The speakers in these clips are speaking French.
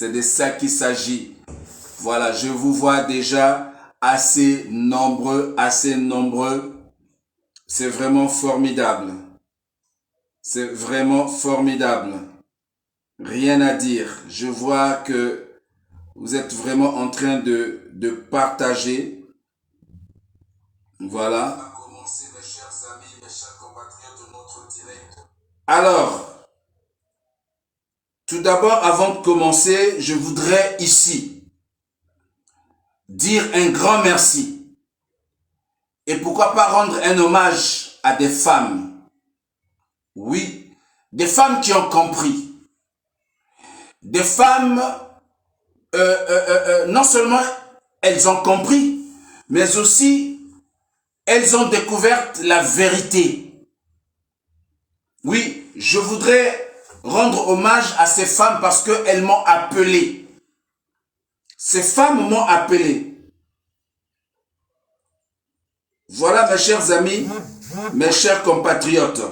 C'est de ça qu'il s'agit. Voilà, je vous vois déjà assez nombreux, assez nombreux. C'est vraiment formidable. C'est vraiment formidable. Rien à dire. Je vois que vous êtes vraiment en train de partager. Voilà. On va commencer, mes chers amis, mes chers compatriotes, notre direct. Alors, tout d'abord, avant de commencer, je voudrais ici dire un grand merci. Et pourquoi pas rendre un hommage à des femmes. Oui, des femmes qui ont compris. Des femmes, non seulement elles ont compris, mais aussi elles ont découvert la vérité. Oui, je voudrais rendre hommage à ces femmes parce qu'elles m'ont appelé. Ces femmes m'ont appelé. Voilà mes chers amis, mes chers compatriotes.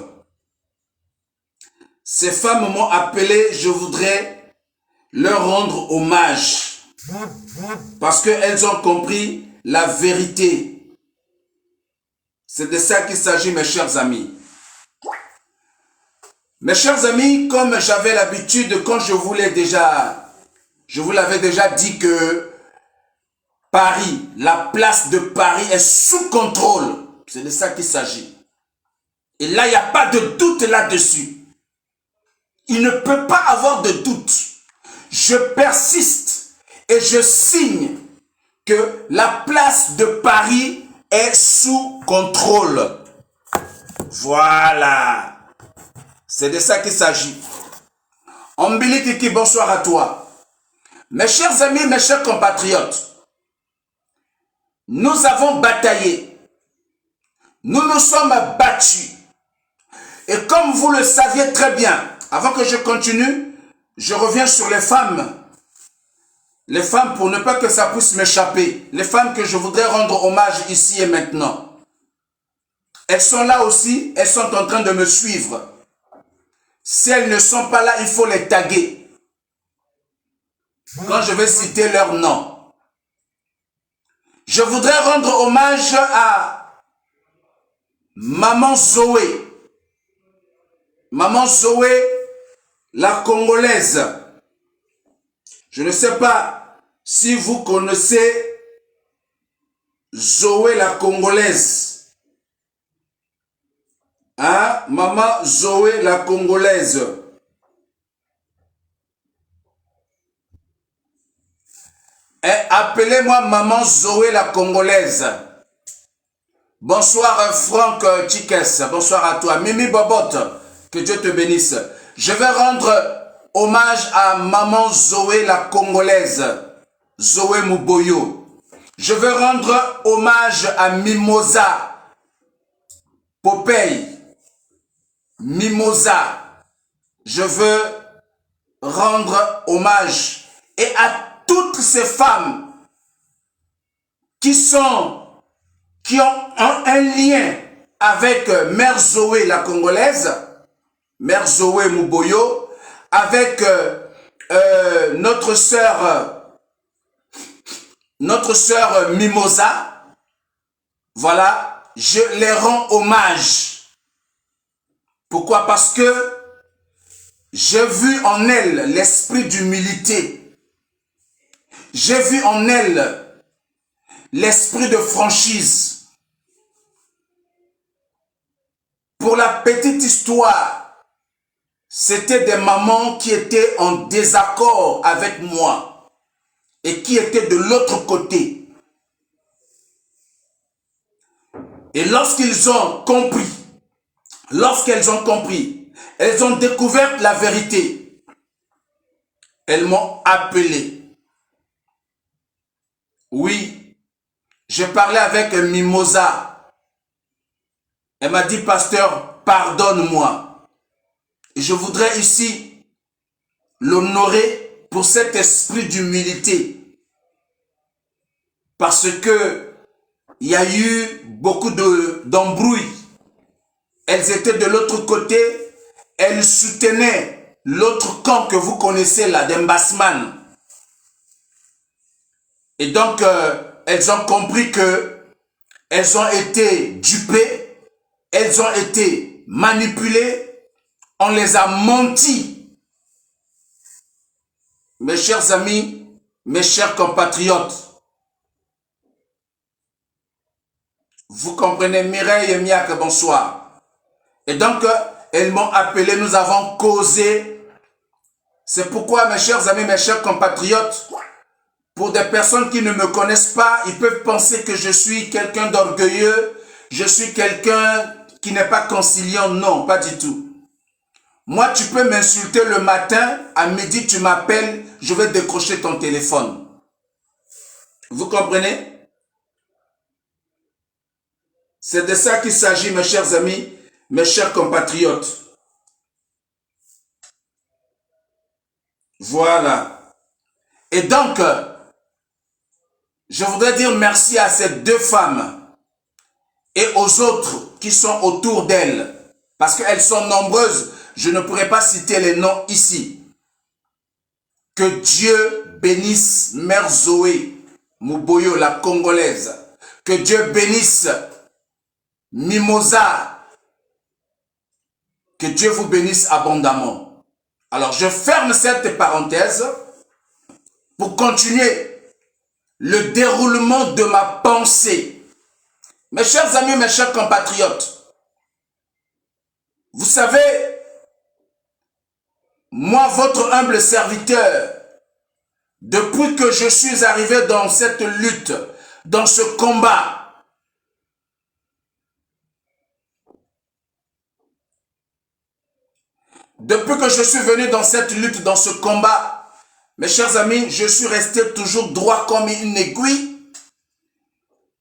Ces femmes m'ont appelé, je voudrais leur rendre hommage. Parce qu'elles ont compris la vérité. C'est de ça qu'il s'agit, mes chers amis. Mes chers amis, comme j'avais l'habitude, quand je vous l'avais déjà dit que Paris, la place de Paris est sous contrôle. C'est de ça qu'il s'agit. Et là, il n'y a pas de doute là-dessus. Il ne peut pas avoir de doute. Je persiste et je signe que la place de Paris est sous contrôle. Voilà. C'est de ça qu'il s'agit. Ombili Kiki, bonsoir à toi. Mes chers amis, mes chers compatriotes, nous avons bataillé. Nous nous sommes battus. Et comme vous le saviez très bien, avant que je continue, je reviens sur les femmes. Les femmes, pour ne pas que ça puisse m'échapper. Les femmes que je voudrais rendre hommage ici et maintenant. Elles sont là aussi, elles sont en train de me suivre. Si elles ne sont pas là, il faut les taguer. Quand je vais citer leur nom. Je voudrais rendre hommage à Maman Zoé. Maman Zoé, la Congolaise. Je ne sais pas si vous connaissez Zoé, la Congolaise. Hein? Maman Zoé, la Congolaise. Appelez-moi Maman Zoé, la Congolaise. Bonsoir Franck Chikes. Bonsoir à toi. Mimi Bobot. Que Dieu te bénisse. Je vais rendre hommage à Maman Zoé, la Congolaise. Zoé Muboyo. Je veux rendre hommage à Mimosa. Popeye. Mimosa. Je veux rendre hommage. Et à toutes ces femmes qui ont un lien avec Mère Zoé, la Congolaise. Mère Zoé Muboyo, avec notre sœur Mimosa. Voilà, je les rends hommage. Pourquoi? Parce que j'ai vu en elles l'esprit d'humilité. J'ai vu en elles l'esprit de franchise. Pour la petite histoire, c'était des mamans qui étaient en désaccord avec moi et qui étaient de l'autre côté. Et lorsqu'elles ont compris, elles ont découvert la vérité. Elles m'ont appelé. Oui, j'ai parlé avec Mimosa. Elle m'a dit, pasteur, pardonne-moi. Et je voudrais ici l'honorer pour cet esprit d'humilité. Parce que il y a eu beaucoup d'embrouilles. Elles étaient de l'autre côté. Elles soutenaient l'autre camp que vous connaissez là, d'Embassman. Et donc, elles ont compris que elles ont été dupées, elles ont été manipulées, on les a menti. Mes chers amis, mes chers compatriotes, vous comprenez, Mireille et Miak, bonsoir. Et donc, elles m'ont appelé, nous avons causé. C'est pourquoi, mes chers amis, mes chers compatriotes, pour des personnes qui ne me connaissent pas, ils peuvent penser que je suis quelqu'un d'orgueilleux, je suis quelqu'un qui n'est pas conciliant. Non, pas du tout. Moi, tu peux m'insulter le matin, à midi, tu m'appelles, je vais décrocher ton téléphone. Vous comprenez? C'est de ça qu'il s'agit, mes chers amis, mes chers compatriotes. Voilà. Et donc, je voudrais dire merci à ces deux femmes et aux autres qui sont autour d'elles, parce qu'elles sont nombreuses. Je ne pourrais pas citer les noms ici. Que Dieu bénisse Mère Zoé Muboyo, la Congolaise. Que Dieu bénisse Mimosa. Que Dieu vous bénisse abondamment. Alors, je ferme cette parenthèse pour continuer le déroulement de ma pensée. Mes chers amis, mes chers compatriotes, vous savez, moi, votre humble serviteur, depuis que je suis arrivé dans cette lutte, dans ce combat, depuis que je suis venu dans cette lutte, dans ce combat, mes chers amis, je suis resté toujours droit comme une aiguille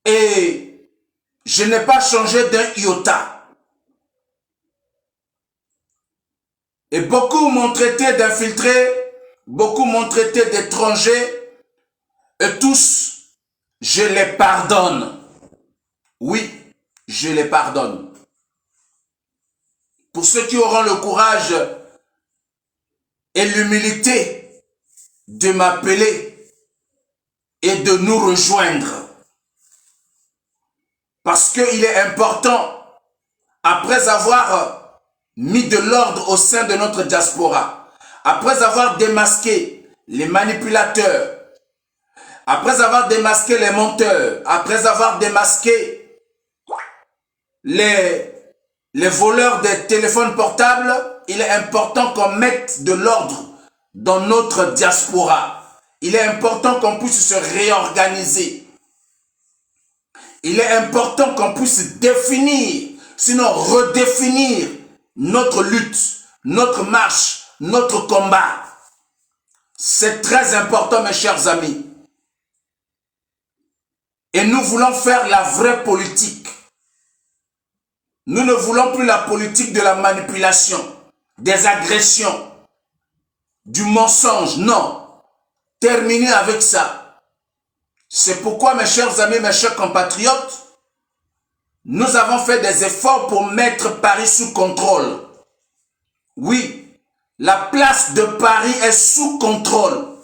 et je n'ai pas changé d'un iota. Et beaucoup m'ont traité d'infiltré, beaucoup m'ont traité d'étranger, et tous, je les pardonne. Oui, je les pardonne. Pour ceux qui auront le courage et l'humilité de m'appeler et de nous rejoindre. Parce qu'il est important, après avoir mis de l'ordre au sein de notre diaspora, après avoir démasqué les manipulateurs, après avoir démasqué les menteurs, après avoir démasqué les voleurs des téléphones portables, il est important qu'on mette de l'ordre dans notre diaspora. Il est important qu'on puisse se réorganiser. Il est important qu'on puisse définir, sinon redéfinir notre lutte, notre marche, notre combat. C'est très important, mes chers amis. Et nous voulons faire la vraie politique. Nous ne voulons plus la politique de la manipulation, des agressions, du mensonge. Non. Terminez avec ça. C'est pourquoi, mes chers amis, mes chers compatriotes, nous avons fait des efforts pour mettre Paris sous contrôle. Oui, la place de Paris est sous contrôle.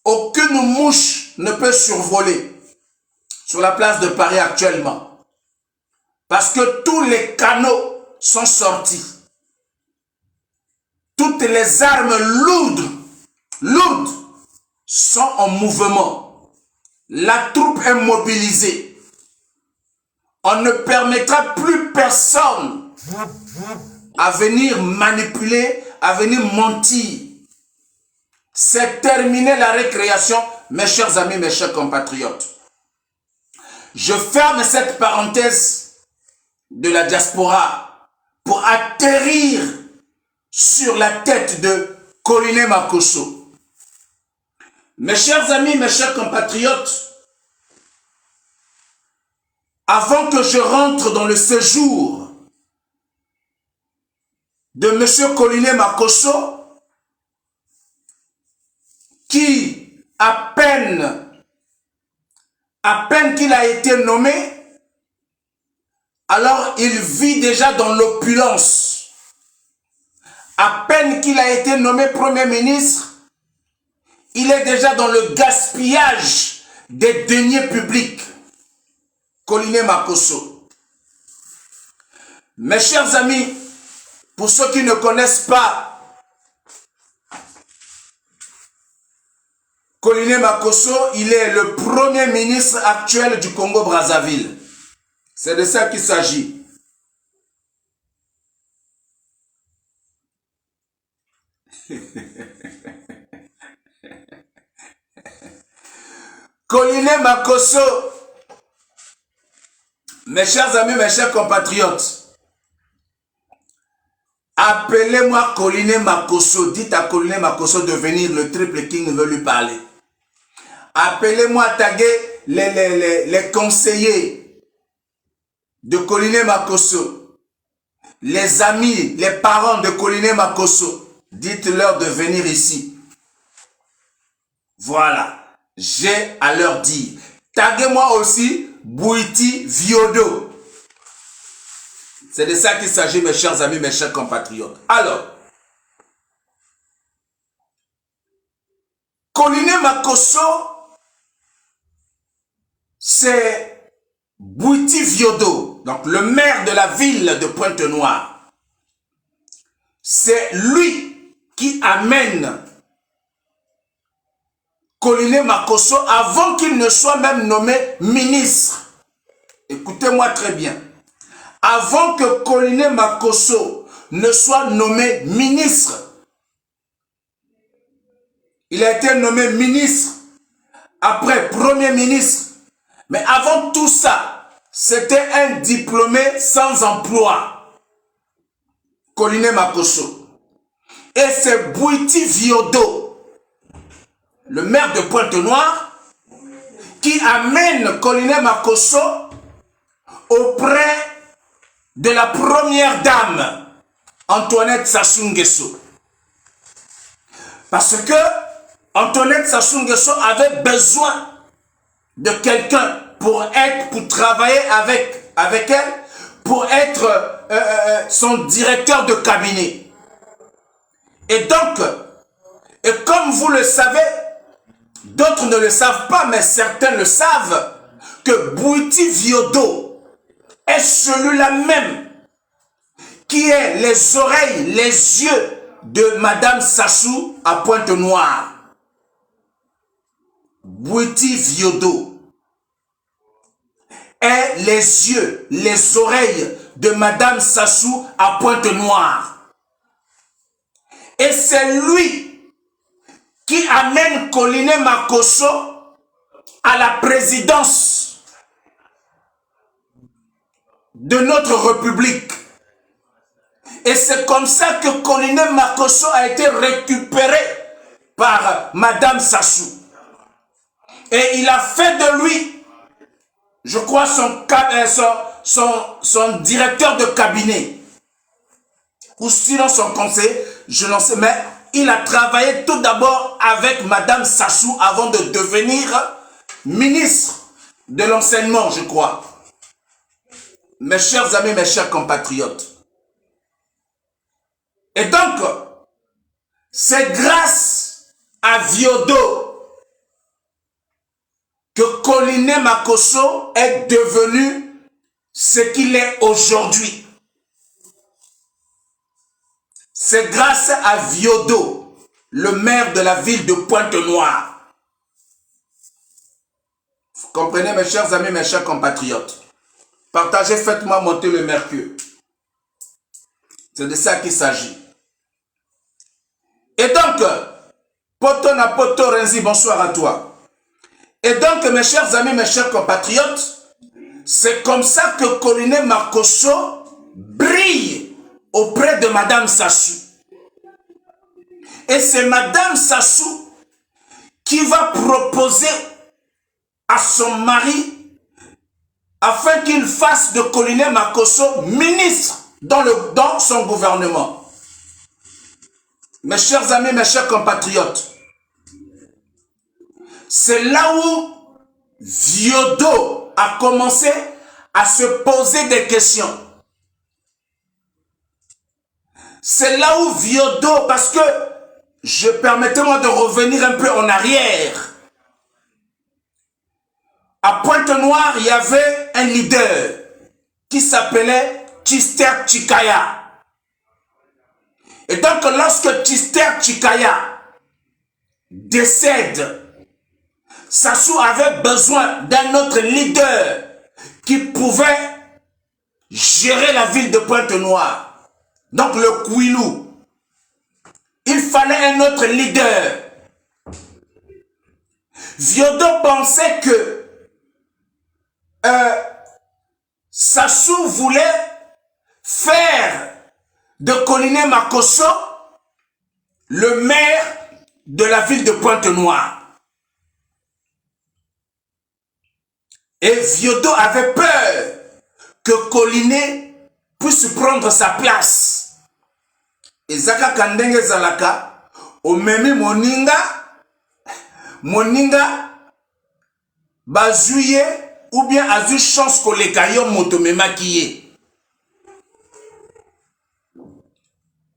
Aucune mouche ne peut survoler sur la place de Paris actuellement. Parce que tous les canaux sont sortis. Toutes les armes lourdes sont en mouvement. La troupe est mobilisée. On ne permettra plus personne à venir manipuler, à venir mentir. C'est terminé la récréation, mes chers amis, mes chers compatriotes. Je ferme cette parenthèse de la diaspora pour atterrir sur la tête de Coliné Makosso. Mes chers amis, mes chers compatriotes, avant que je rentre dans le séjour de M. Coliné Makosso, qui, à peine qu'il a été nommé, alors il vit déjà dans l'opulence. À peine qu'il a été nommé Premier ministre, il est déjà dans le gaspillage des deniers publics. Coliné Makosso. Mes chers amis, pour ceux qui ne connaissent pas Coliné Makosso, il est le premier ministre actuel du Congo-Brazzaville. C'est de ça qu'il s'agit. Coliné Makosso, mes chers amis, mes chers compatriotes, appelez-moi Coliné Makosso. Dites à Coliné Makosso de venir, le Triple King veut lui parler. Appelez-moi, taguez les conseillers de Coliné Makosso, les amis, les parents de Coliné Makosso. Dites-leur de venir ici. Voilà. J'ai à leur dire. Taguez-moi aussi Bouiti Viodo. C'est de ça qu'il s'agit, mes chers amis, mes chers compatriotes. Alors, Coliné Makosso, c'est Bouiti Viodo, donc le maire de la ville de Pointe-Noire. C'est lui qui amène Coliné Makosso avant qu'il ne soit même nommé ministre. Écoutez-moi très bien. Avant que Coliné Makosso ne soit nommé ministre, il a été nommé ministre, après premier ministre. Mais avant tout ça, c'était un diplômé sans emploi. Coliné Makosso. Et c'est Bouiti Viodo, le maire de Pointe-Noire, qui amène Coliné Makosso auprès de la première dame, Antoinette Sassou Nguesso. Parce que Antoinette Sassou Nguesso avait besoin de quelqu'un pour travailler avec elle, pour être son directeur de cabinet. Et donc, et comme vous le savez, d'autres ne le savent pas, mais certains le savent, que Bouiti Viodo est celui-là même qui est les oreilles, les yeux de Madame Sassou à Pointe-Noire. Bouiti Viodo est les yeux, les oreilles de Madame Sassou à Pointe-Noire. Et c'est lui qui amène Coliné Makosso à la présidence de notre République. Et c'est comme ça que Coliné Makosso a été récupéré par Madame Sassou. Et il a fait de lui, je crois, son directeur de cabinet. Ou sinon son conseiller, je n'en sais, mais il a travaillé tout d'abord avec Madame Sassou avant de devenir ministre de l'enseignement, je crois. Mes chers amis, mes chers compatriotes. Et donc, c'est grâce à Viodo que Coliné Makosso est devenu ce qu'il est aujourd'hui. C'est grâce à Viodo, le maire de la ville de Pointe-Noire. Vous comprenez, mes chers amis, mes chers compatriotes? Partagez, faites-moi monter le mercure. C'est de ça qu'il s'agit. Et donc, Poto na Poto Renzi, bonsoir à toi. Et donc, mes chers amis, mes chers compatriotes, c'est comme ça que Coliné Makosso brille auprès de Madame Sassou. Et c'est Madame Sassou qui va proposer à son mari afin qu'il fasse de Coliné Makosso ministre dans son gouvernement. Mes chers amis, mes chers compatriotes, c'est là où Viodo a commencé à se poser des questions. C'est là où Viodo, parce que, permettez-moi de revenir un peu en arrière. à Pointe-Noire, il y avait un leader qui s'appelait Tchister Tchikaya. Et donc, lorsque Tchister Tchikaya décède, Sassou avait besoin d'un autre leader qui pouvait gérer la ville de Pointe-Noire. Donc, le Kouilou. Il fallait un autre leader. Viodo pensait que Sassou voulait faire de Koliné Makosso le maire de la ville de Pointe-Noire. Et Viodo avait peur que Koliné puisse prendre sa place. Et Zaka Kandenge Zalaka, Omemi Moninga, Bazouye, ou bien a eu chance que les caillons motomema qui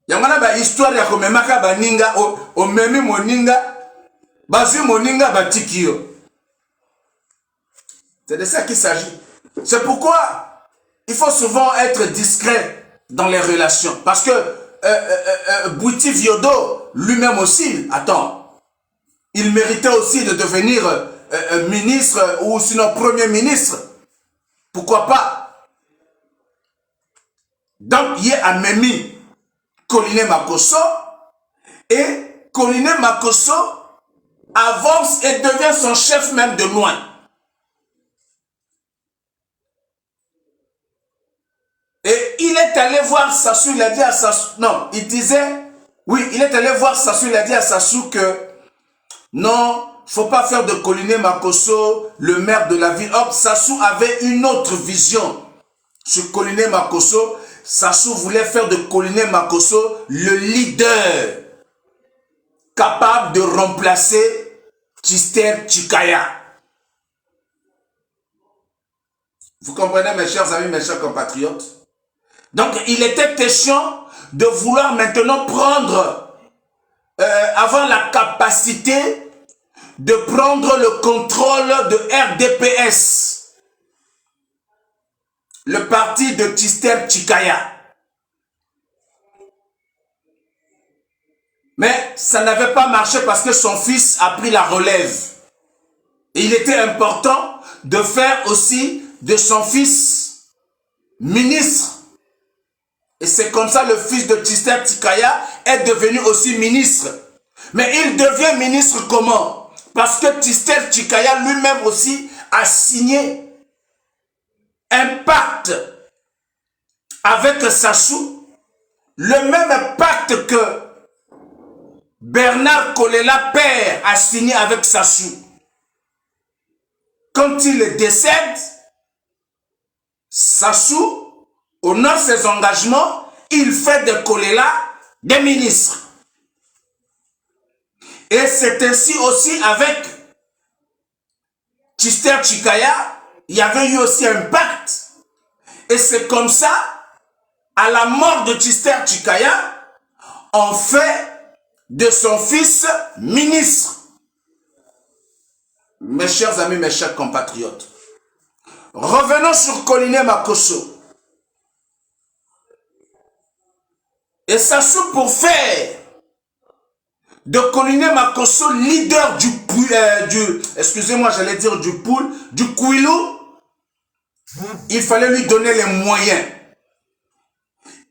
Yamana ba histoire ya komemaka baninga Omemi Moninga, Bazouye Moninga batikio. C'est de ça qu'il s'agit. C'est pourquoi il faut souvent être discret dans les relations. Parce que Bouti Viodo, lui-même aussi, attends, il méritait aussi de devenir ministre ou sinon premier ministre. Pourquoi pas? Donc, il y a Memi Koliné Makosso et Koliné Makosso avance et devient son chef même de loin. Et il est allé voir Sassou, il a dit à Sassou, non, il disait, oui, il est allé voir Sassou, il a dit à Sassou que non, il ne faut pas faire de Koliné Makosso le maire de la ville. Or, Sassou avait une autre vision sur Koliné Makosso. Sassou voulait faire de Koliné Makosso le leader capable de remplacer Tchister Tchikaya. Vous comprenez, mes chers amis, mes chers compatriotes? Donc, il était question de vouloir maintenant prendre, avoir la capacité de prendre le contrôle de RDPS, le parti de Tchister Tchikaya. Mais ça n'avait pas marché parce que son fils a pris la relève. Et il était important de faire aussi de son fils ministre. Et c'est comme ça le fils de Tchister Tchikaya est devenu aussi ministre. Mais il devient ministre comment? Parce que Tchister Tchikaya lui-même aussi a signé un pacte avec Sassou, le même pacte que Bernard Kolela père a signé avec Sassou. Quand il décède, Sassou honore ses engagements, il fait de Kolela des ministres. Et c'est ainsi aussi avec Tchister Tchikaya, il y avait eu aussi un pacte. Et c'est comme ça, à la mort de Tchister Tchikaya, on fait de son fils ministre. Mes chers amis, mes chers compatriotes, revenons sur Koliné Makosso. Et Sassou, pour faire de Koliné Makosso leader excusez-moi, j'allais dire du Kouilou, il fallait lui donner les moyens.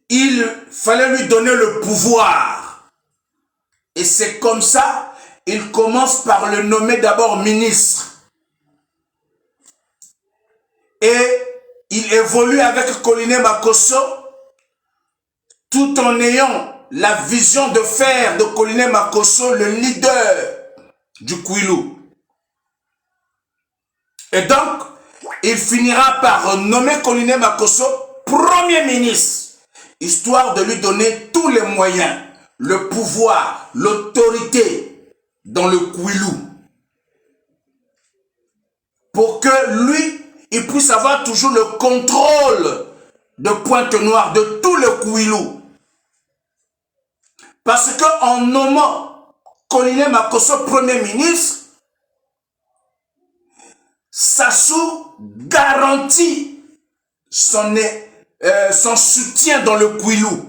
Il fallait lui donner le pouvoir. Et c'est comme ça, il commence par le nommer d'abord ministre. Et il évolue avec Koliné Makosso tout en ayant la vision de faire de Koliné Makosso le leader du Kouilou. Et donc, il finira par nommer Koliné Makosso premier ministre, histoire de lui donner tous les moyens, le pouvoir, l'autorité dans le Kouilou. Pour que lui, il puisse avoir toujours le contrôle de Pointe-Noire, de tout le Kouilou. Parce qu'en nommant Koliné Makosso premier ministre, Sassou garantit son soutien dans le Kwilu.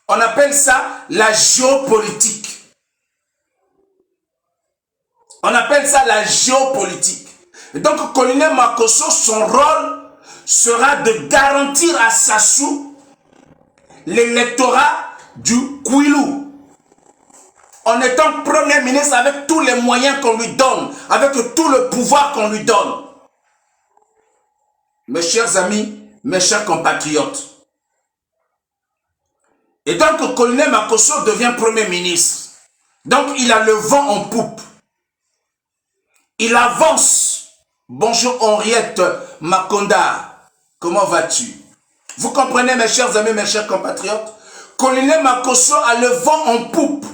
On appelle ça la géopolitique. On appelle ça la géopolitique. Et donc, colonel Makosso, son rôle sera de garantir à Sassou l'électorat du Kwilu. En étant premier ministre avec tous les moyens qu'on lui donne, avec tout le pouvoir qu'on lui donne. Mes chers amis, mes chers compatriotes. Et donc, le colonel Makosso devient premier ministre. Donc, il a le vent en poupe. Il avance. Bonjour Henriette Makonda. Comment vas-tu? Vous comprenez, mes chers amis, mes chers compatriotes? Colonel Makosso a le vent en poupe.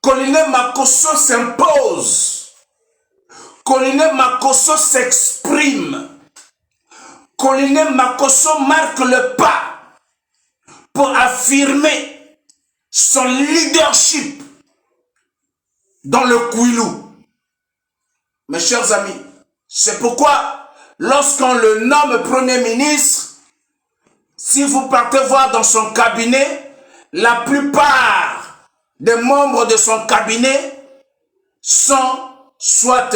Colonel Makosso s'impose. Colonel Makosso s'exprime. Colonel Makosso marque le pas pour affirmer son leadership dans le Kwilu. Mes chers amis, c'est pourquoi lorsqu'on le nomme Premier ministre, si vous partez voir dans son cabinet, la plupart des membres de son cabinet sont soit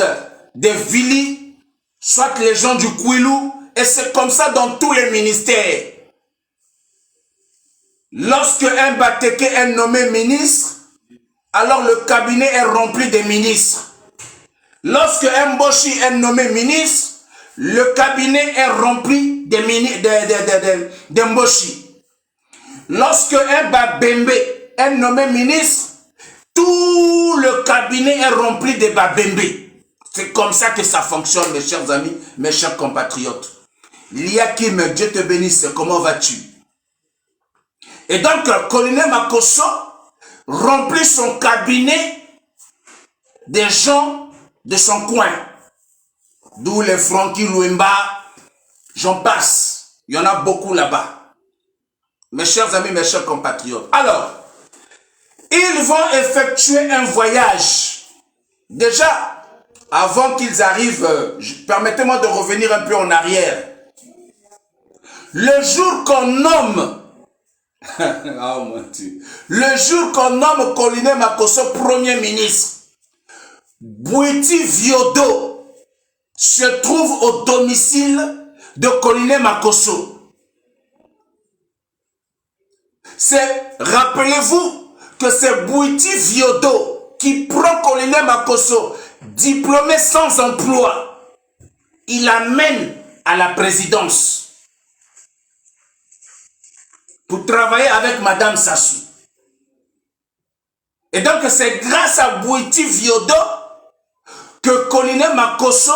des Vili, soit les gens du Kwilu, et c'est comme ça dans tous les ministères. Lorsque un Bateke est nommé ministre, alors le cabinet est rempli de ministres. Lorsque un Mboshi est nommé ministre, le cabinet est rempli de Mboshi. Lorsque un Babembe est nommé ministre, tout le cabinet est rempli de Babembe. C'est comme ça que ça fonctionne, mes chers amis, mes chers compatriotes. Liakim, Dieu te bénisse, comment vas-tu? Et donc, colonel Makosso remplit son cabinet des gens de son coin. D'où les Francky Louemba, j'en passe. Il y en a beaucoup là-bas. Mes chers amis, mes chers compatriotes. Alors, ils vont effectuer un voyage. Déjà, avant qu'ils arrivent, permettez-moi de revenir un peu en arrière. Le jour qu'on nomme, oh mon Dieu, le jour qu'on nomme colonel Makosso Premier ministre, Bouiti Viodo se trouve au domicile de colonel Makosso. Rappelez-vous que c'est Bouiti Viodo qui prend colonel Makosso, diplômé sans emploi. Il l'amène à la présidence pour travailler avec Madame Sassou. Et donc c'est grâce à Bouiti Viodo que colonel Makosso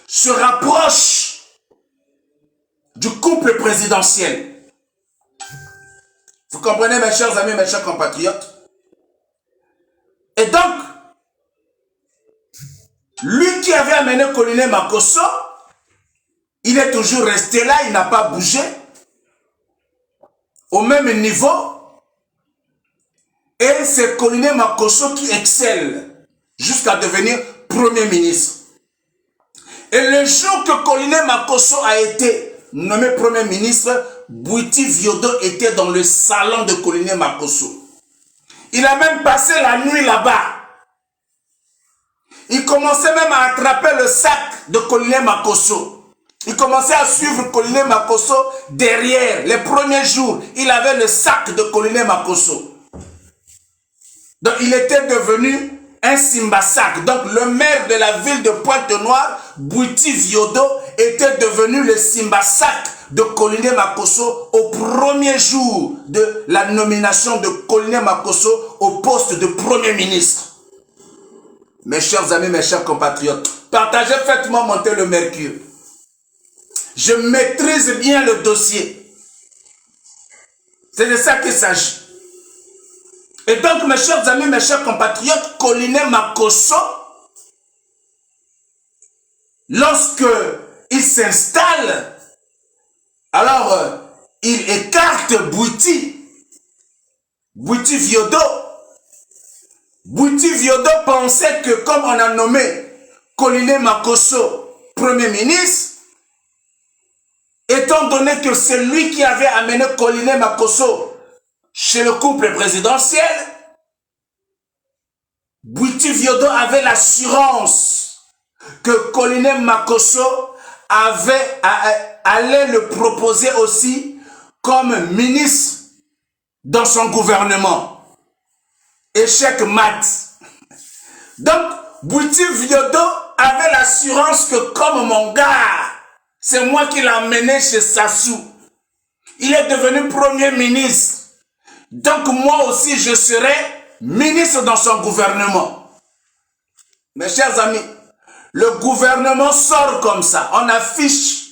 se rapproche du couple présidentiel. Vous comprenez, mes chers amis, mes chers compatriotes? Et donc, lui qui avait amené colonel Makosso, il est toujours resté là, il n'a pas bougé, au même niveau. Et c'est colonel Makosso qui excelle jusqu'à devenir Premier ministre. Et le jour que colonel Makosso a été nommé Premier ministre, Bouiti Viodo était dans le salon de colonel Makosso. Il a même passé la nuit là-bas. Il commençait même à attraper le sac de colonel Makosso. Il commençait à suivre colonel Makosso derrière. Les premiers jours, il avait le sac de colonel Makosso. Donc il était devenu un Simbasak. Donc le maire de la ville de Pointe-Noire, Bouiti Viodo, était devenu le Simbasak de colonel Makosso au premier jour de la nomination de colonel Makosso au poste de Premier ministre. Mes chers amis, mes chers compatriotes, partagez, faites-moi monter le mercure. Je maîtrise bien le dossier. C'est de ça qu'il s'agit. Et donc, mes chers amis, mes chers compatriotes, colonel Makosso, lorsque il s'installe, alors il écarte Bouiti Viodo. Bouiti Viodo pensait que comme on a nommé Colline Makosso, Premier ministre, étant donné que c'est lui qui avait amené Colline Makosso chez le couple présidentiel, Bouiti Viodo avait l'assurance que Colline Makosso allait le proposer aussi comme ministre dans son gouvernement. Échec mat. Donc, Bouiti Viodo avait l'assurance que comme mon gars, c'est moi qui l'ai emmené chez Sassou. Il est devenu Premier ministre. Donc moi aussi, je serai ministre dans son gouvernement. Mes chers amis, le gouvernement sort comme ça. On affiche,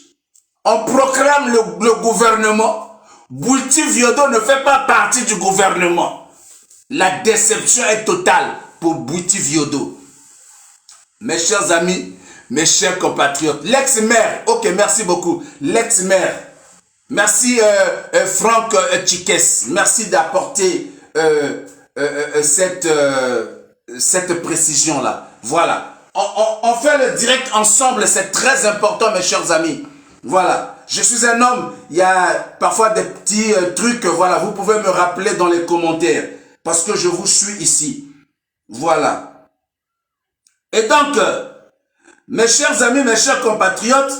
on proclame le gouvernement. Bouiti Viodo ne fait pas partie du gouvernement. La déception est totale pour Bouiti Viodo. Mes chers amis, mes chers compatriotes, l'ex-maire, ok, merci beaucoup, l'ex-maire, merci Franck Chikes, merci d'apporter cette précision-là. Voilà, on fait le direct ensemble, c'est très important, mes chers amis. Voilà, je suis un homme, il y a parfois des petits trucs, voilà, vous pouvez me rappeler dans les commentaires, parce que je vous suis ici. Voilà. Et donc, mes chers amis, mes chers compatriotes,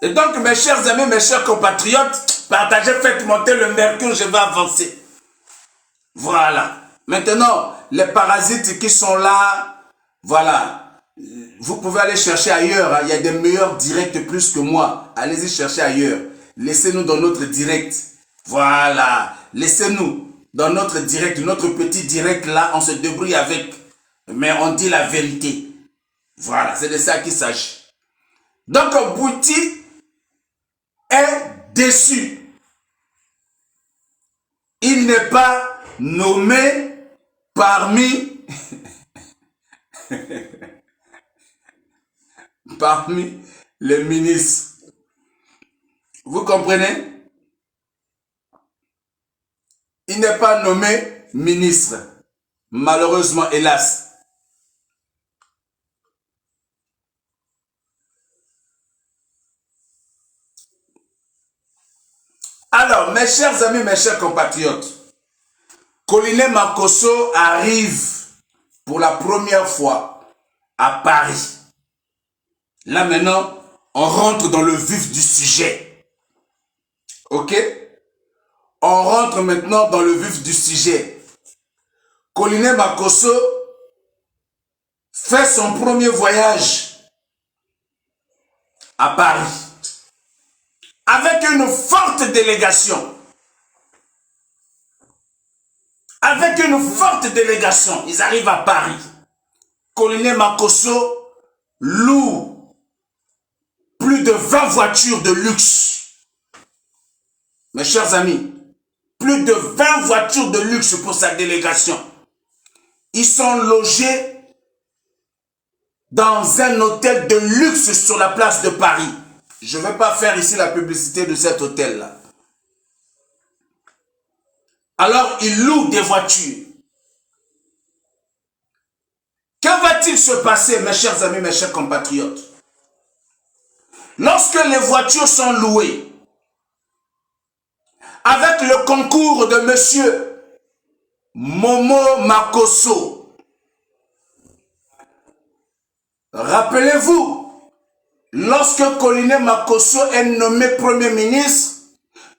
et donc, mes chers amis, mes chers compatriotes, partagez, faites monter le mercure, je vais avancer. Voilà. Maintenant, les parasites qui sont là, voilà. Vous pouvez aller chercher ailleurs, hein. Il y a des meilleurs directs plus que moi. Allez-y chercher ailleurs. Laissez-nous dans notre direct. Voilà. Laissez-nous dans notre direct, notre petit direct là, on se débrouille avec. Mais on dit la vérité. Voilà, c'est de ça qu'il s'agit. Donc, Bouiti est déçu. Il n'est pas nommé parmi... parmi les ministres. Vous comprenez? Il n'est pas nommé ministre. Malheureusement, hélas. Alors, mes chers amis, mes chers compatriotes, Colline Makosso arrive pour la première fois à Paris. Là maintenant, on rentre dans le vif du sujet. Ok? On rentre maintenant dans le vif du sujet. Colline Makosso fait son premier voyage à Paris avec une forte délégation. Avec une forte délégation, ils arrivent à Paris. Colline Makosso loue plus de 20 voitures de luxe. Mes chers amis, plus de 20 voitures de luxe pour sa délégation. Ils sont logés dans un hôtel de luxe sur la place de Paris. Je ne vais pas faire ici la publicité de cet hôtel-là. Alors, ils louent des voitures. Que va-t-il se passer, mes chers amis, mes chers compatriotes? Lorsque les voitures sont louées, avec le concours de monsieur Momo Makosso, rappelez-vous, lorsque Colline Makosso est nommé Premier ministre,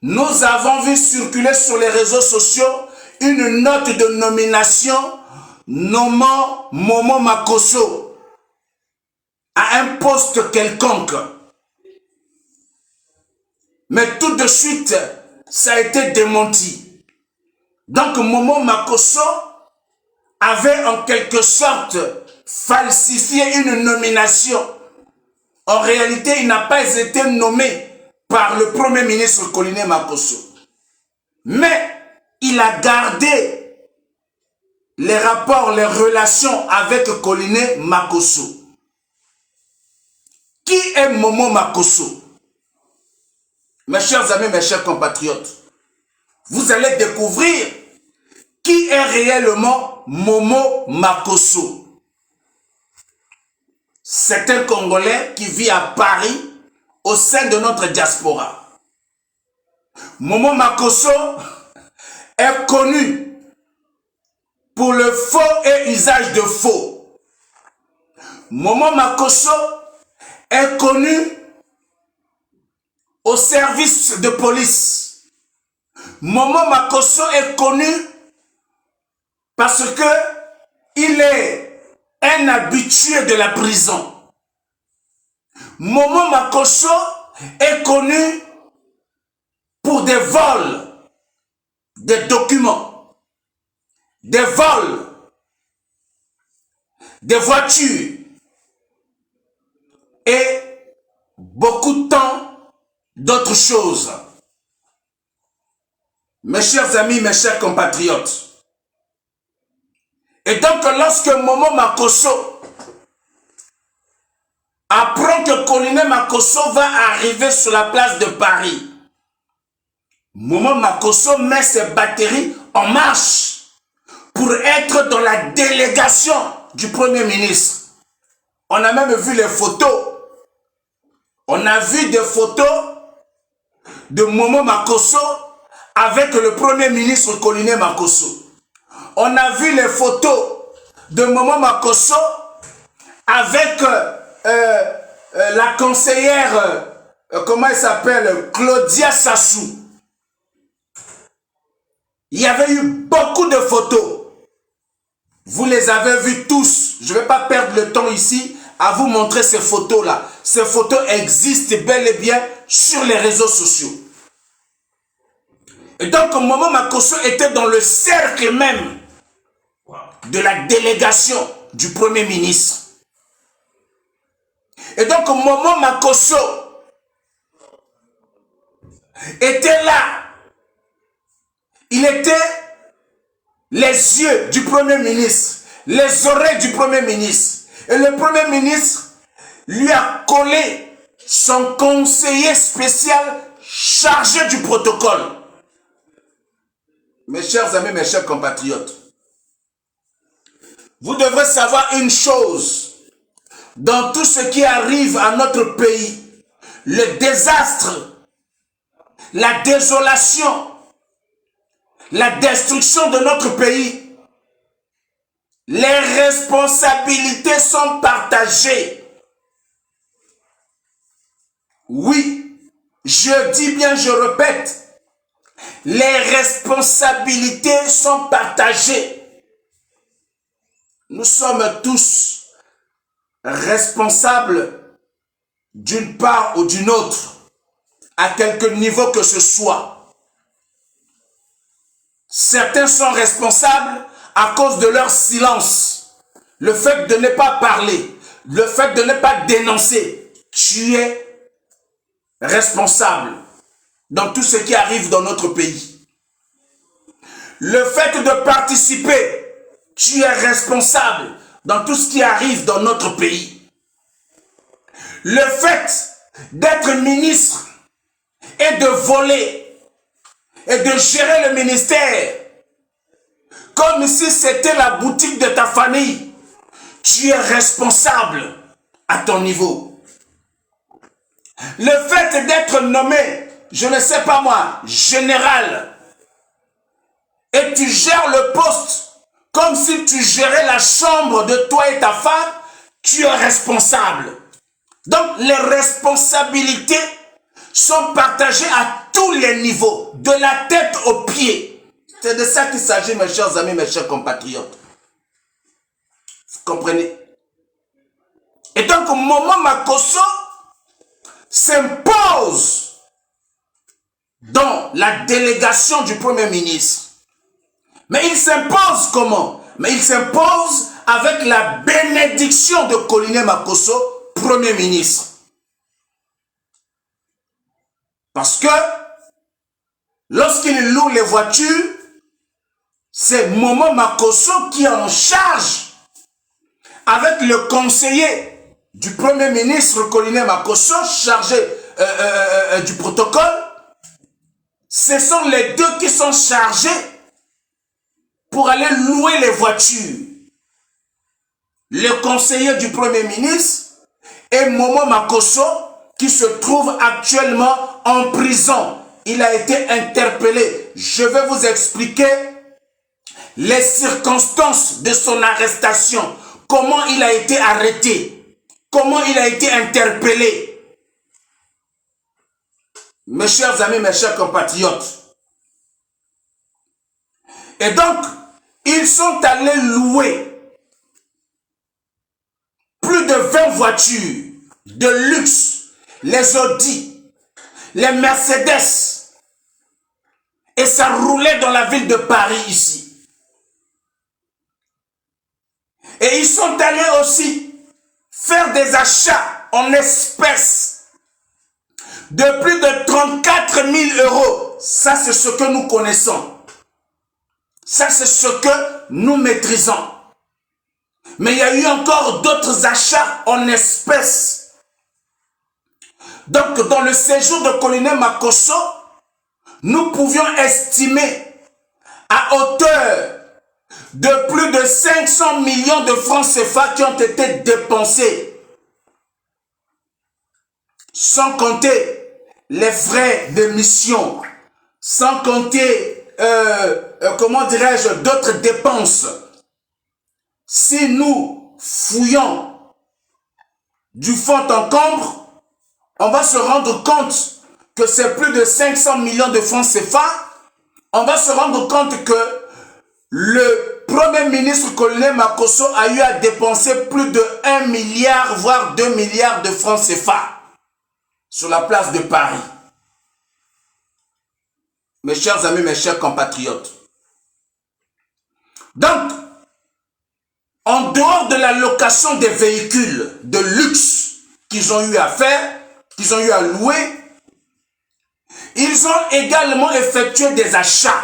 nous avons vu circuler sur les réseaux sociaux une note de nomination nommant Momo Makosso à un poste quelconque. Mais tout de suite, ça a été démenti. Donc Momo Makosso avait en quelque sorte falsifié une nomination. En réalité, il n'a pas été nommé par le Premier ministre Colline Makosso. Mais il a gardé les rapports, les relations avec Colline Makosso. Qui est Momo Makosso? Mes chers amis, mes chers compatriotes, vous allez découvrir qui est réellement Momo Makosso. C'est un Congolais qui vit à Paris au sein de notre diaspora. Momo Makosso est connu pour le faux et usage de faux. Momo Makosso est connu au service de police. Momo Makosso est connu parce que il est un habitué de la prison. Momo Makosso est connu pour des vols, des documents, des vols, des voitures et beaucoup de temps d'autres choses. Mes chers amis, mes chers compatriotes. Et donc lorsque Momo Makosso apprend que Colonel Makosso va arriver sur la place de Paris, Momo Makosso met ses batteries en marche pour être dans la délégation du Premier ministre. On a même vu les photos. On a vu des photos de Momo Makosso avec le Premier ministre Colonel Makosso. On a vu les photos de Momo Makosso avec la conseillère, comment elle s'appelle, Claudia Sassou. Il y avait eu beaucoup de photos. Vous les avez vues tous. Je ne vais pas perdre le temps ici à vous montrer ces photos-là. Ces photos existent bel et bien sur les réseaux sociaux. Et donc, Momo Makosso était dans le cercle même de la délégation du Premier ministre. Et donc, Momo Makosso était là. Il était les yeux du Premier ministre, les oreilles du Premier ministre. Et le Premier ministre lui a collé son conseiller spécial chargé du protocole. Mes chers amis, mes chers compatriotes, vous devrez savoir une chose. Dans tout ce qui arrive à notre pays, le désastre, la désolation, la destruction de notre pays, les responsabilités sont partagées. Oui, je dis bien, je répète, les responsabilités sont partagées. Nous sommes tous responsables d'une part ou d'une autre, à quelque niveau que ce soit. Certains sont responsables à cause de leur silence. Le fait de ne pas parler, le fait de ne pas dénoncer, tu es responsable dans tout ce qui arrive dans notre pays. Le fait de participer, tu es responsable dans tout ce qui arrive dans notre pays. Le fait d'être ministre et de voler et de gérer le ministère comme si c'était la boutique de ta famille, tu es responsable à ton niveau. Le fait d'être nommé, je ne sais pas moi, général, et tu gères le poste comme si tu gérais la chambre de toi et ta femme, tu es responsable. Donc les responsabilités sont partagées à tous les niveaux, de la tête aux pieds. C'est de ça qu'il s'agit, mes chers amis, mes chers compatriotes. Vous comprenez? Et donc, Momo Makosso s'impose dans la délégation du Premier ministre. Mais il s'impose comment? Mais il s'impose avec la bénédiction de Colonel Makosso, Premier ministre. Parce que lorsqu'il loue les voitures, c'est Momo Makosso qui est en charge avec le conseiller du Premier ministre Colonel Makosso, chargé du protocole, ce sont les deux qui sont chargés pour aller louer les voitures. Le conseiller du Premier ministre et Momo Makosso, qui se trouve actuellement en prison. Il a été interpellé. Je vais vous expliquer les circonstances de son arrestation. Comment il a été arrêté. Comment il a été interpellé. Mes chers amis, mes chers compatriotes. Et donc, ils sont allés louer plus de 20 voitures de luxe. Les Audi, les Mercedes. Et ça roulait dans la ville de Paris ici. Et ils sont allés aussi faire des achats en espèces de plus de 34 000 euros. Ça, c'est ce que nous connaissons. Ça, c'est ce que nous maîtrisons. Mais il y a eu encore d'autres achats en espèces. Donc, dans le séjour de Colonel Makosso, nous pouvions estimer à hauteur de plus de 500 millions de francs CFA qui ont été dépensés. Sans compter les frais de mission, sans compter, comment dirais-je, d'autres dépenses. Si nous fouillons du fond en comble, on va se rendre compte que c'est plus de 500 millions de francs CFA. On va se rendre compte que le Premier ministre Colonel Makosso a eu à dépenser plus de 1 milliard, voire 2 milliards de francs CFA sur la place de Paris. Mes chers amis, mes chers compatriotes. Donc, en dehors de la location des véhicules de luxe qu'ils ont eu à faire, qu'ils ont eu à louer, ils ont également effectué des achats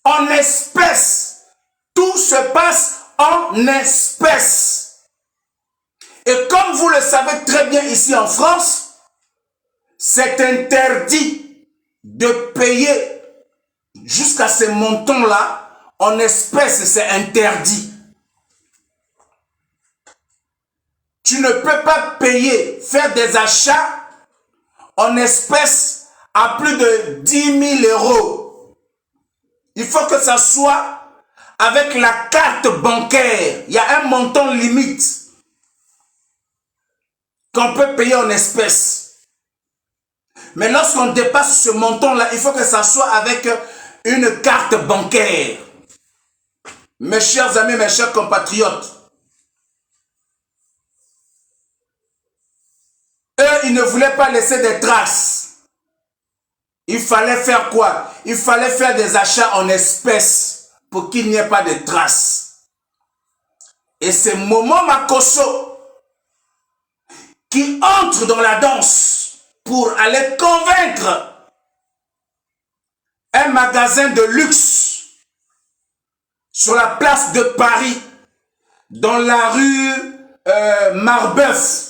en espèces. Tout se passe en espèces. Et comme vous le savez très bien ici en France, c'est interdit de payer jusqu'à ces montants-là en espèces, c'est interdit. Tu ne peux pas payer, faire des achats en espèces à plus de 10 000 euros. Il faut que ça soit avec la carte bancaire. Il y a un montant limite qu'on peut payer en espèces. Mais lorsqu'on dépasse ce montant-là, il faut que ça soit avec une carte bancaire. Mes chers amis, mes chers compatriotes, eux, ils ne voulaient pas laisser des traces. Il fallait faire quoi? Il fallait faire des achats en espèces pour qu'il n'y ait pas de traces. Et c'est Momo Makosso qui entre dans la danse pour aller convaincre un magasin de luxe sur la place de Paris, dans la rue Marbeuf.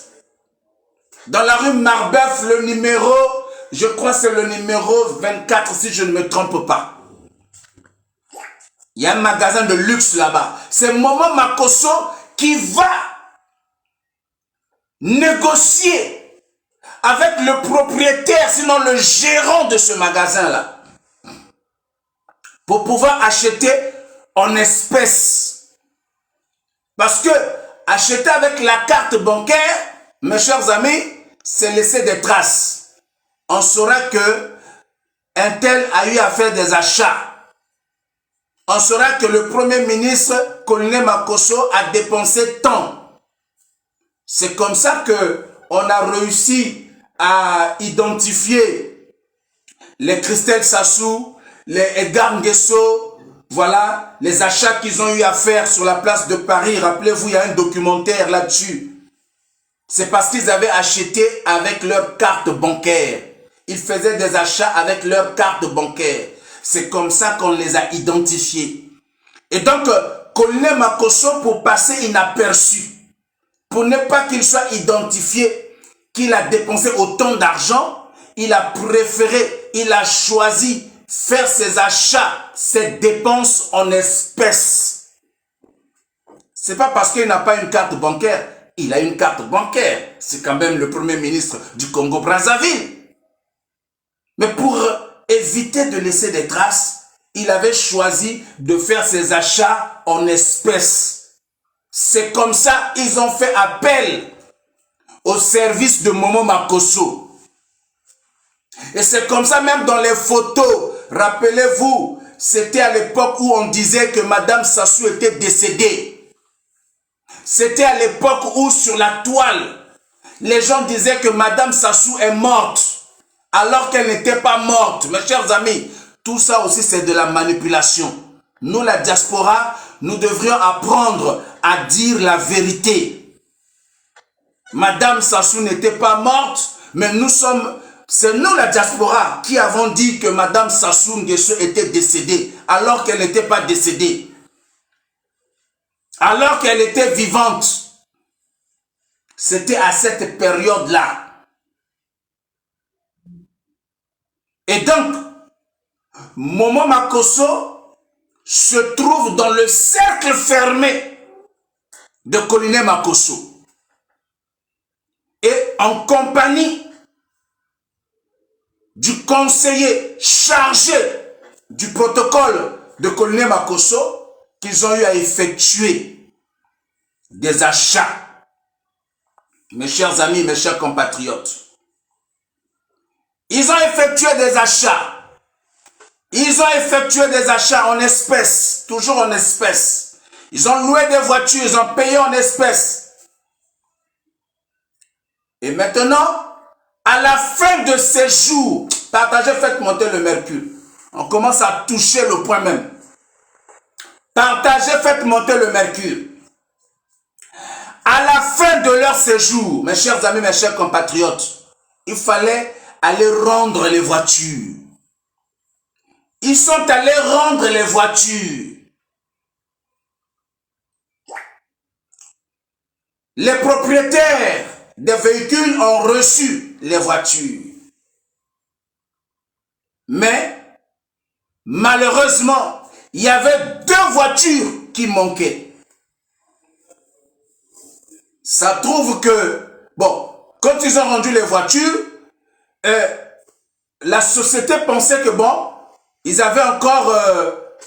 Dans la rue Marbeuf, le numéro, je crois que c'est le numéro 24 si je ne me trompe pas. Il y a un magasin de luxe là-bas. C'est Momo Makosso qui va négocier avec le propriétaire, sinon le gérant de ce magasin-là, pour pouvoir acheter en espèces. Parce que acheter avec la carte bancaire, mes chers amis, c'est laisser des traces. On saura que un tel a eu à faire des achats. On saura que le Premier ministre, Colonel Makosso, a dépensé tant. C'est comme ça qu'on a réussi à identifier les Christelle Sassou, les Edgar Nguesso, voilà, les achats qu'ils ont eu à faire sur la place de Paris. Rappelez-vous, il y a un documentaire là-dessus. C'est parce qu'ils avaient acheté avec leur carte bancaire. Ils faisaient des achats avec leur carte bancaire. C'est comme ça qu'on les a identifiés. Et donc, Colonel Makosso, pour passer inaperçu, pour ne pas qu'il soit identifié qu'il a dépensé autant d'argent, il a préféré, il a choisi faire ses achats, ses dépenses en espèces. C'est pas parce qu'il n'a pas une carte bancaire, il a une carte bancaire. C'est quand même le premier ministre du Congo-Brazzaville. Mais pour éviter de laisser des traces, il avait choisi de faire ses achats en espèces. C'est comme ça ils ont fait appel au service de Momo Makosso. Et c'est comme ça même dans les photos, rappelez-vous, c'était à l'époque où on disait que Madame Sassou était décédée. C'était à l'époque où sur la toile, les gens disaient que Madame Sassou est morte, alors qu'elle n'était pas morte. Mes chers amis, tout ça aussi c'est de la manipulation. Nous, la diaspora, nous devrions apprendre à dire la vérité. Madame Sassou n'était pas morte, mais c'est nous la diaspora qui avons dit que Madame Sassou Nguesso était décédée, alors qu'elle n'était pas décédée. Alors qu'elle était vivante. C'était à cette période-là. Et donc, Momo Makosso se trouve dans le cercle fermé de Colonel Makosso. Et en compagnie du conseiller chargé du protocole de Colonel Makosso, qu'ils ont eu à effectuer des achats. Mes chers amis, mes chers compatriotes, ils ont effectué des achats. Ils ont effectué des achats en espèces, toujours en espèces. Ils ont loué des voitures, ils ont payé en espèces. Et maintenant, à la fin de ces jours, partagez, faites monter le mercure. On commence à toucher le point même. Partagez, faites monter le mercure. À la fin de leur séjour, mes chers amis, mes chers compatriotes, il fallait aller rendre les voitures. Ils sont allés rendre les voitures. Les propriétaires des véhicules ont reçu les voitures. Mais, malheureusement, il y avait 2 voitures qui manquaient. Ça trouve que, bon, quand ils ont rendu les voitures, la société pensait que, bon, ils avaient encore,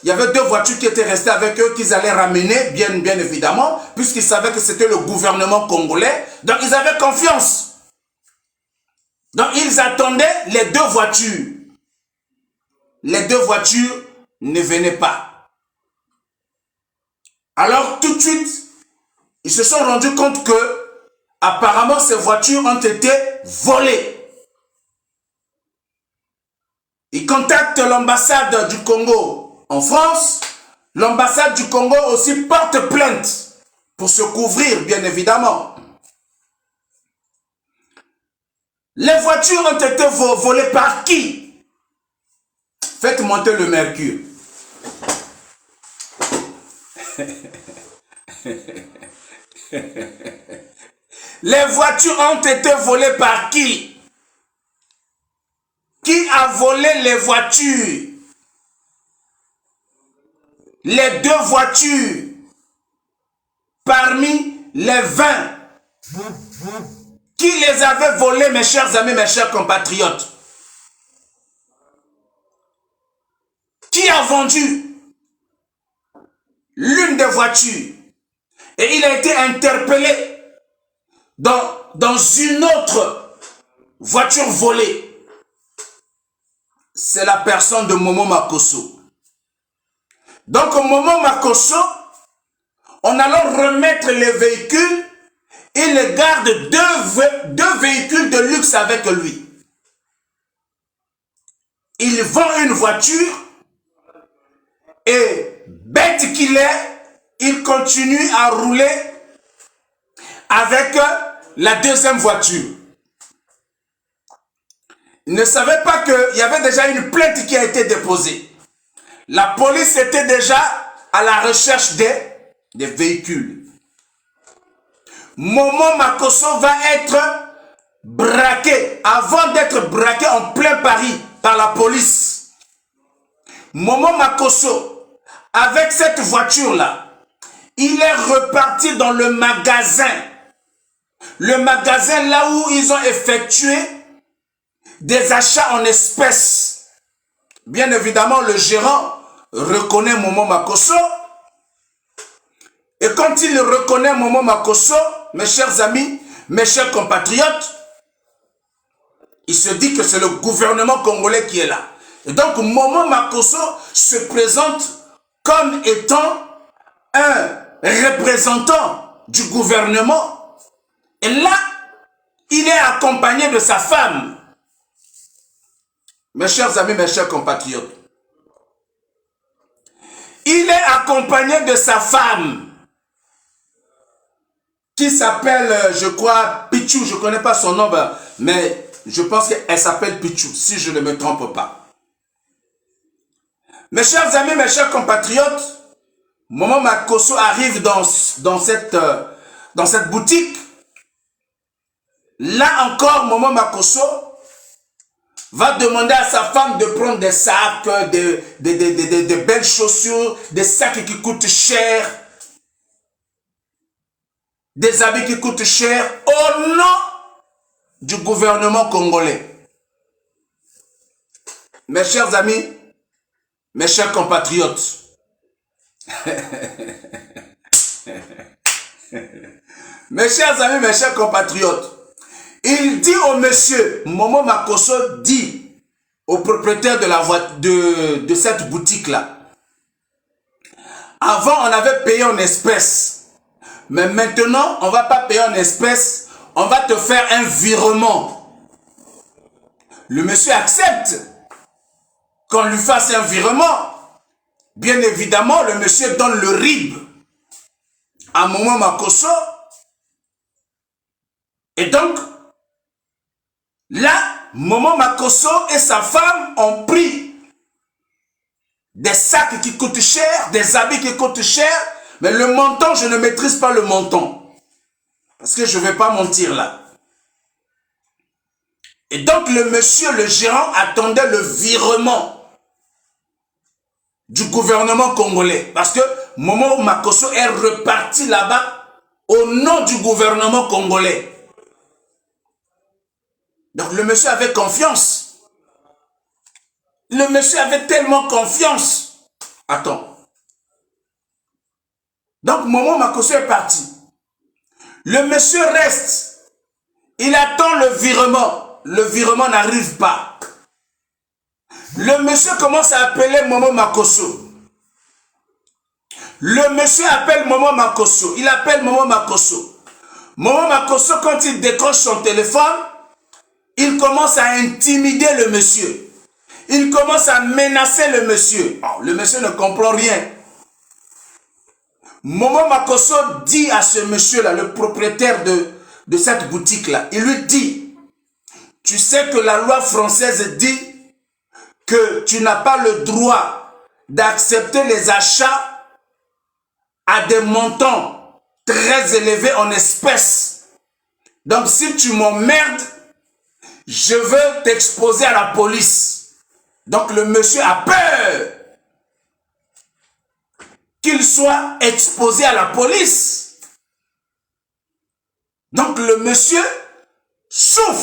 il y avait 2 voitures qui étaient restées avec eux, qu'ils allaient ramener, bien évidemment, puisqu'ils savaient que c'était le gouvernement congolais. Donc, ils avaient confiance. Donc, ils attendaient les 2 voitures. Les 2 voitures ne venaient pas. Alors, tout de suite, ils se sont rendus compte que, apparemment, ces voitures ont été volées. Ils contactent l'ambassade du Congo en France. L'ambassade du Congo aussi porte plainte pour se couvrir, bien évidemment. Les voitures ont été volées par qui? Faites monter le mercure. Les voitures ont été volées par qui? Qui a volé les voitures? Les 2 voitures parmi les 20. Qui les avait volées, mes chers amis, mes chers compatriotes? Qui a vendu l'une des voitures? Et il a été interpellé dans une autre voiture volée. C'est la personne de Momo Makosso. Donc Momo Makosso, en allant remettre les véhicules, il garde 2 véhicules de luxe avec lui. Il vend une voiture et bête qu'il est, il continue à rouler avec la 2e voiture. Il ne savait pas qu'il y avait déjà une plainte qui a été déposée. La police était déjà à la recherche des véhicules. Momo Makosso va être braqué, avant d'être braqué en plein Paris par la police. Momo Makosso, avec cette voiture-là, il est reparti dans le magasin. Le magasin là où ils ont effectué des achats en espèces. Bien évidemment, le gérant reconnaît Momo Makosso. Et quand il reconnaît Momo Makosso, mes chers amis, mes chers compatriotes, il se dit que c'est le gouvernement congolais qui est là. Et donc Momo Makosso se présente comme étant un représentant du gouvernement. Et là, il est accompagné de sa femme. Mes chers amis, mes chers compatriotes, il est accompagné de sa femme qui s'appelle, je crois, Pichou. Je ne connais pas son nom, mais je pense qu'elle s'appelle Pichou, si je ne me trompe pas. Mes chers amis, mes chers compatriotes, Momo Makosso arrive dans cette boutique. Là encore, Momo Makosso va demander à sa femme de prendre des sacs, des belles chaussures, des sacs qui coûtent cher, des habits qui coûtent cher, au nom du gouvernement congolais. Mes chers amis, mes chers compatriotes, mes chers amis, mes chers compatriotes, il dit au monsieur, Momo Makosso dit au propriétaire de cette boutique-là, avant on avait payé en espèces, mais maintenant on ne va pas payer en espèces, on va te faire un virement. Le monsieur accepte qu'on lui fasse un virement. Bien évidemment, le monsieur donne le RIB à Momo Makosso. Et donc, là, Momo Makosso et sa femme ont pris des sacs qui coûtent cher, des habits qui coûtent cher, mais le montant, je ne maîtrise pas le montant. Parce que je ne vais pas mentir là. Et donc, le monsieur, le gérant, attendait le virement du gouvernement congolais. Parce que Momo Makosso est reparti là-bas au nom du gouvernement congolais. Donc le monsieur avait confiance. Le monsieur avait tellement confiance. Attends. Donc Momo Makosso est parti. Le monsieur reste. Il attend le virement. Le virement n'arrive pas. Le monsieur commence à appeler Momo Makosso. Le monsieur appelle Momo Makosso. Il appelle Momo Makosso. Momo Makosso, quand il décroche son téléphone, il commence à intimider le monsieur. Il commence à menacer le monsieur. Oh, le monsieur ne comprend rien. Momo Makosso dit à ce monsieur-là, le propriétaire de cette boutique-là, il lui dit, tu sais que la loi française dit que tu n'as pas le droit d'accepter les achats à des montants très élevés en espèces. Donc si tu m'emmerdes, je veux t'exposer à la police. Donc le monsieur a peur qu'il soit exposé à la police. Donc le monsieur souffre.